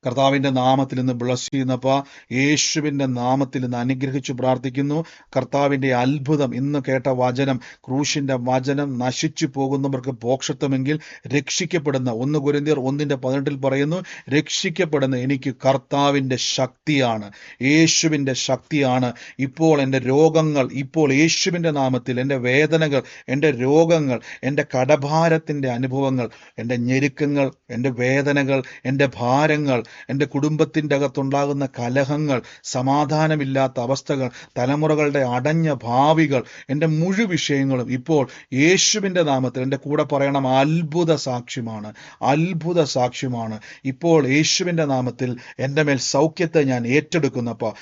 കർത്താവിൻ്റെ നാമത്തിൽ ഇന്ന് ബ്ലസ് ചെയ്യുന്നപ്പോൾ യേശുവിൻ്റെ നാമത്തിൽ ഇന്ന് അനുഗ്രഹിച്ചു പ്രാർത്ഥിക്കുന്നു. കർത്താവിൻ്റെ അത്ഭുതം ഇന്ന് കേട്ട വചനം, ക്രൂശിൻ്റെ വചനം, നശിച്ചു പോകുന്നവർക്ക് മോക്ഷത്വമെങ്കിൽ രക്ഷിക്കപ്പെടുന്ന 1 കൊരിന്ത്യർ 1:18 പറയുന്നു, രക്ഷിക്കപ്പെടുന്ന എനിക്ക് കർത്താവിൻ്റെ ശക്തിയാണ്, യേശുവിൻ്റെ ശക്തിയാണ്. ഇപ്പോൾ എൻ്റെ രോഗങ്ങൾ, ഇപ്പോൾ യേശുവിൻ്റെ നാമത്തിൽ എൻ്റെ വേദനകൾ, എൻ്റെ രോഗങ്ങൾ, എൻ്റെ കടഭാരത്തിൻ്റെ അനുഭവങ്ങൾ, എൻ്റെ ഞെരുക്കങ്ങൾ, എൻ്റെ വേദനകൾ, എൻ്റെ ഭാരങ്ങൾ, എൻ്റെ കുടുംബത്തിൻ്റെ അകത്തുണ്ടാകുന്ന കലഹങ്ങൾ, സമാധാനമില്ലാത്ത അവസ്ഥകൾ, തലമുറകളുടെ അടഞ്ഞ ഭാവികൾ, എൻ്റെ മുഴു വിഷയങ്ങളും ഇപ്പോൾ യേശുവിൻ്റെ നാമത്തിൽ എൻ്റെ കൂടെ പറയണം, അത്ഭുത സാക്ഷ്യമാണ്, അത്ഭുത സാക്ഷ്യമാണ്. ഇപ്പോൾ യേശുവിൻ്റെ നാമത്തിൽ എൻ്റെ മേൽ സൗഖ്യത്തെ ഞാൻ ഏറ്റെടുക്കുന്നപ്പോൾ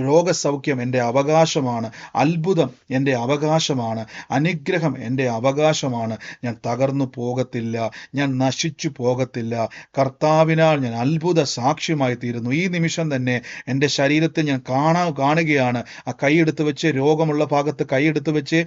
രോഗസൗഖ്യം എൻ്റെ അവകാശമാണ്, അത്ഭുതം എൻ്റെ അവകാശമാണ്, അനുഗ്രഹം എൻ്റെ അവകാശമാണ്. ഞാൻ തകർന്നു പോകത്തില്ല, ഞാൻ നശിച്ചു പോകത്തില്ല. കർത്താവിനാൽ ഞാൻ അത്ഭുത സാക്ഷ്യമായി തീരുന്നു. ഈ നിമിഷം തന്നെ എൻ്റെ ശരീരത്തെ ഞാൻ കാണുകയാണ്. ആ കൈയെടുത്ത് വെച്ച്, രോഗമുള്ള ഭാഗത്ത് കൈയെടുത്ത് വെച്ച്,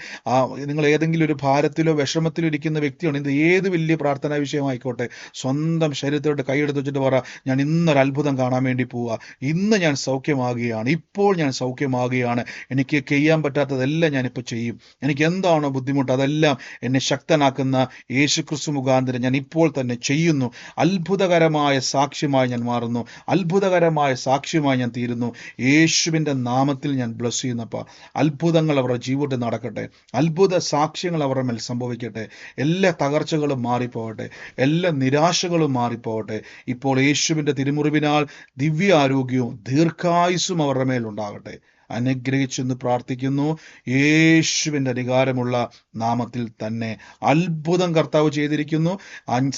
നിങ്ങൾ ഏതെങ്കിലും ഒരു ഭാരത്തിലോ വിഷമത്തിലോ ഇരിക്കുന്ന വ്യക്തിയാണ്, ഇത് ഏത് വലിയ പ്രാർത്ഥനാ വിഷയമായിക്കോട്ടെ, സ്വന്തം ശരീരത്തോട്ട് കൈയെടുത്ത് വെച്ചിട്ട് പറ, ഞാൻ ഇന്നൊരു അത്ഭുതം കാണാൻ വേണ്ടി പോവുക, ഇന്ന് ഞാൻ സൗഖ്യമാകുകയാണ്, ഇപ്പോൾ ഞാൻ സൗഖ്യമാകുകയാണ്, എനിക്ക് ചെയ്യാൻ പറ്റാത്തതെല്ലാം ഞാനിപ്പോൾ ചെയ്യും, എനിക്ക് എന്താണോ ബുദ്ധിമുട്ട് അതെല്ലാം എന്നെ ശക്തനാക്കുന്ന യേശുക്രിസ്തു മുഖാന്തരം ഞാൻ ഇപ്പോൾ തന്നെ ചെയ്യുന്നു. അത്ഭുതകരമായ സാക്ഷ്യമായി ഞാൻ മാറുന്നു, അത്ഭുതകരമായ സാക്ഷ്യമായി ഞാൻ തീരുന്നു. യേശുവിൻ്റെ നാമത്തിൽ ഞാൻ ബ്ലസ് ചെയ്യുന്നപ്പോൾ അത്ഭുതങ്ങൾ അവരുടെ ജീവിതത്തിൽ നടക്കട്ടെ, അത്ഭുത സാക്ഷ്യങ്ങൾ അവരുടെ മേൽ സംഭവിക്കട്ടെ, എല്ലാ തകർച്ചകളും മാറിപ്പോകട്ടെ, എല്ലാ നിരാശകളും മാറിപ്പോകട്ടെ. ഇപ്പോൾ യേശുവിൻ്റെ തിരുമുറിവിനാൽ ദിവ്യ ആരോഗ്യവും ദീർഘായുസ്സും അവരുടെ മേലുണ്ടാകട്ടെ. അനുഗ്രഹിച്ചെന്ന് പ്രാർത്ഥിക്കുന്നു, യേശുവിൻ്റെ അധികാരമുള്ള നാമത്തിൽ തന്നെ. അത്ഭുതം കർത്താവ് ചെയ്തിരിക്കുന്നു.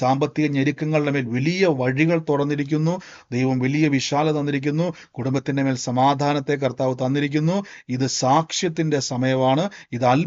സാമ്പത്തിക ഞെരുക്കങ്ങളുടെ മേൽ വലിയ വഴികൾ തുറന്നിരിക്കുന്നു. ദൈവം വലിയ വിശാലത തന്നിരിക്കുന്നു. കുടുംബത്തിൻ്റെ മേൽ സമാധാനത്തെ കർത്താവ് തന്നിരിക്കുന്നു. ഇത് സാക്ഷ്യത്തിൻ്റെ സമയമാണ്. ഇത്